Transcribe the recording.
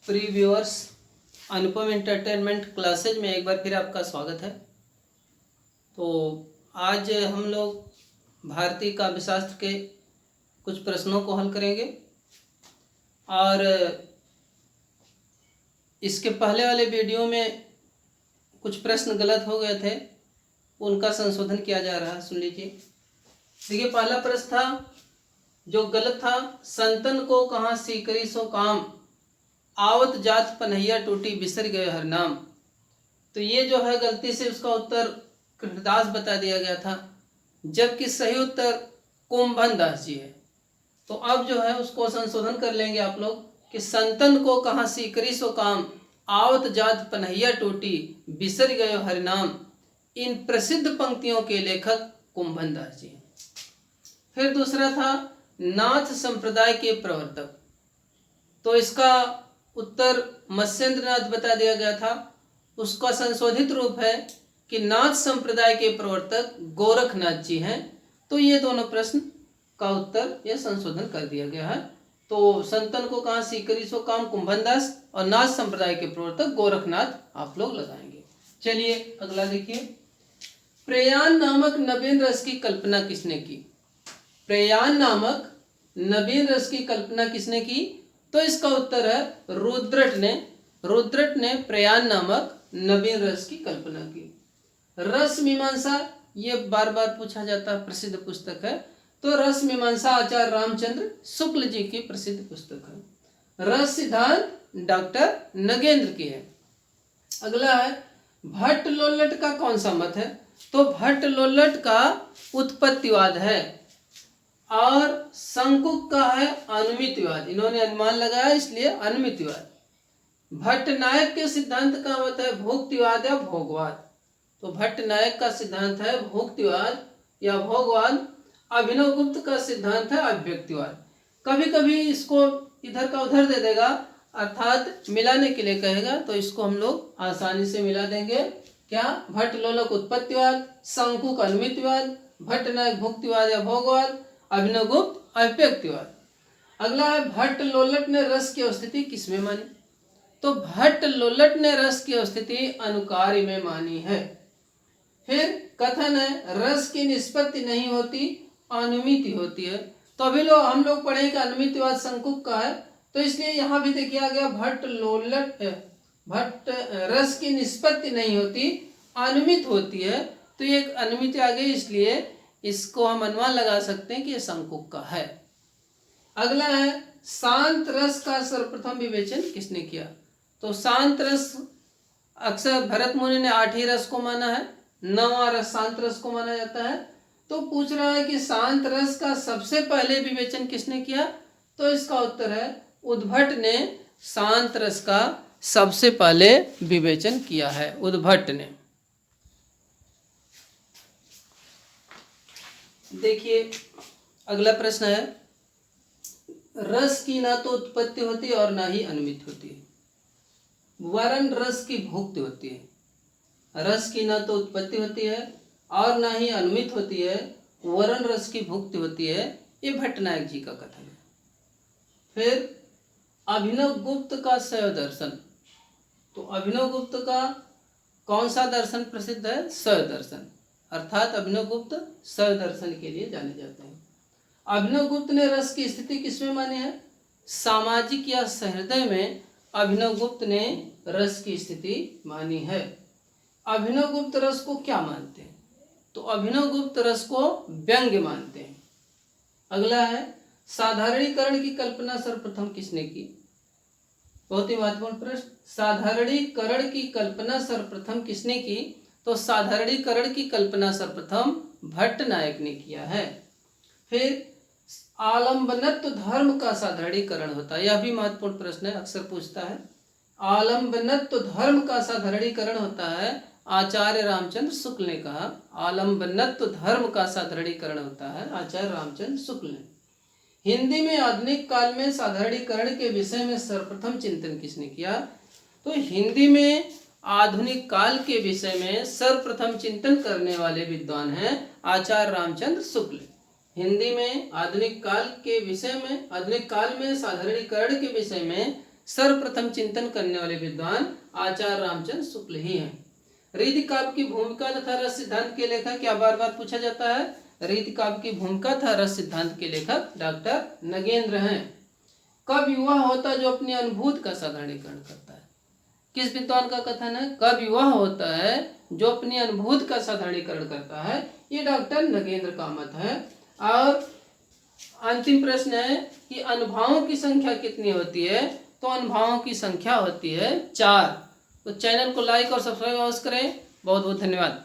Pre viewers, अनुपम entertainment classes में एक बार फिर आपका स्वागत है। तो आज हम लोग भारतीय काव्यशास्त्र के कुछ प्रश्नों को हल करेंगे और इसके पहले वाले वीडियो में कुछ प्रश्न गलत हो गए थे, उनका संशोधन किया जा रहा है। सुन लीजिए। देखिए, पहला प्रश्न था जो गलत था, संतन को कहाँ सीकरी सो काम, आवत जात पनहिया टूटी बिसर गए हर नाम। तो ये जो है गलती से उसका उत्तर कृष्णदास बता दिया गया था, जबकि सही उत्तर कुंभन दास जी है। तो अब जो है उसको संशोधन कर लेंगे आप लोग कि संतन को कहाँ सीकरी सो काम, आवत जात पनहिया टूटी बिसर गए हर नाम। इन प्रसिद्ध पंक्तियों के लेखक कुंभन दास जी हैं। फिर दूसरा था नाथ संप्रदाय के प्रवर्तक, तो इसका उत्तर मत्स्येंद्र नाथ बता दिया गया था। उसका संशोधित रूप है कि नाथ संप्रदाय के प्रवर्तक गोरखनाथ जी हैं। तो ये दोनों प्रश्न का उत्तर यह संशोधन कर दिया गया है। तो संतन को कहाँ सीकरी सो काम कुंभन दास और नाथ संप्रदाय के प्रवर्तक गोरखनाथ आप लोग लगाएंगे। चलिए अगला देखिए। प्रयाण नामक नवीन रस की कल्पना किसने की? प्रयाण नामक नवीन रस की कल्पना किसने की? तो इसका उत्तर है रुद्रट ने। रुद्रट ने प्रयाण नामक नवीन रस की कल्पना की। रस मीमांसा ये बार बार पूछा जाता है, प्रसिद्ध पुस्तक है। तो रस मीमांसा आचार्य रामचंद्र शुक्ल जी की प्रसिद्ध पुस्तक है। रस सिद्धांत डॉक्टर नगेंद्र की है। अगला है भट्ट लोल्लट का कौन सा मत है? तो भट्ट लोल्लट का उत्पत्तिवाद है और शंकुक का है अनुमितिवाद। इन्होंने अनुमान लगाया इसलिए अनुमितिवाद। भट्ट नायक के सिद्धांत का मत है भोक्तिवाद या भोगवाद। तो भट्ट नायक का सिद्धांत है भोक्तिवाद या भोगवाद। अभिनव गुप्त का सिद्धांत है अव्यक्तिवाद। कभी कभी इसको इधर का उधर दे देगा, अर्थात मिलाने के लिए कहेगा, तो इसको हम लोग आसानी से मिला देंगे। क्या? भट्ट लोलक उत्पत्तिवाद, शंकुक अनुमितिवाद, भट्ट नायक भोक्तिवाद या भोगवाद, अभिनव गुप्त अव्यक्तिवाद। अगला है भट्ट लोल्लट ने रस की अवस्थिति किसमें मानी? तो भट्ट लोल्लट ने रस की अवस्थिति अनुकार्य में मानी है। फिर कथन है रस की निष्पत्ति नहीं होती, अनुमिति होती है। तो अभी हम लोग पढ़े कि अनुमितिवाद शंकुक का है, तो इसलिए यहाँ भी देखिए गया भट्ट रस की निष्पत्ति नहीं होती, अनुमित होती है। तो ये एक अनुमिति आ गई, इसलिए इसको हम अनुमान लगा सकते हैं कि ये शंकुक का है। अगला है शांत रस का सर्वप्रथम विवेचन किसने किया? तो शांत रस अक्सर भरत मुनि ने 8 ही रस को माना है, 9वां रस शांत रस को माना जाता है। तो पूछ रहा है कि शांत रस का सबसे पहले विवेचन किसने किया? तो इसका उत्तर है उद्भट ने शांत रस का सबसे पहले विवेचन किया है, उद्भट ने। देखिए अगला प्रश्न है रस की ना तो उत्पत्ति होती और ना ही अनुमित होती है, वरन रस की भुक्ति होती है। रस की ना तो उत्पत्ति होती है और ना ही अनुमित होती है, वरन रस की भुक्ति होती है। ये भट्टनायक जी का कथन है। फिर अभिनव गुप्त का शैव दर्शन। तो अभिनव गुप्त का कौन सा दर्शन प्रसिद्ध है? शैव दर्शन, अर्थात अभिनव गुप्त शैव दर्शन के लिए जाने जाते हैं। अभिनव गुप्त ने रस की स्थिति किसमें मानी है? सामाजिक या सहृदय में अभिनव गुप्त ने रस की स्थिति मानी है। अभिनव गुप्त रस को क्या मानते हैं? तो अभिनव गुप्त रस को व्यंग्य मानते हैं। अगला है साधारणीकरण की कल्पना सर्वप्रथम किसने की? बहुत ही महत्वपूर्ण प्रश्न। साधारणीकरण की कल्पना सर्वप्रथम किसने की? तो साधारणीकरण की कल्पना सर्वप्रथम भट्ट नायक ने किया है। फिर आलंबनत्व धर्म का साधारणीकरण होता है, यह भी महत्वपूर्ण प्रश्न है, अक्सर पूछता है। आलंबनत्व धर्म का साधारणीकरण होता है, आचार्य रामचंद्र शुक्ल ने कहा। आलंबनत्व धर्म का साधारणीकरण होता है आचार्य रामचंद्र शुक्ल ने। हिंदी में आधुनिक काल में साधारणीकरण के विषय में सर्वप्रथम चिंतन किसने किया? तो हिंदी में आधुनिक काल के विषय में सर्वप्रथम चिंतन करने वाले विद्वान हैं आचार्य रामचंद्र शुक्ल। हिंदी में आधुनिक काल के विषय में, आधुनिक काल में साधारणीकरण के विषय में सर्वप्रथम चिंतन करने वाले विद्वान आचार्य रामचंद्र शुक्ल ही हैं। रीति काव्य की भूमिका तथा रस सिद्धांत के लेखक क्या बार बार पूछा जाता है? रीति काव्य की भूमिका तथा रस सिद्धांत के लेखक डॉक्टर नगेंद्र हैं। कब विवाह होता है जो अपनी अनुभूति का साधारणीकरण करता है? किस विद्वान का कथन है? कब विवाह होता है जो अपनी अनुभूति का साधारणीकरण करता है? ये डॉक्टर नगेंद्र का मत है। और अंतिम प्रश्न है कि अनुभावों की संख्या कितनी होती है? तो अनुभावों की संख्या होती है 4। तो चैनल को लाइक और सब्सक्राइब अवश्य करें। बहुत बहुत धन्यवाद।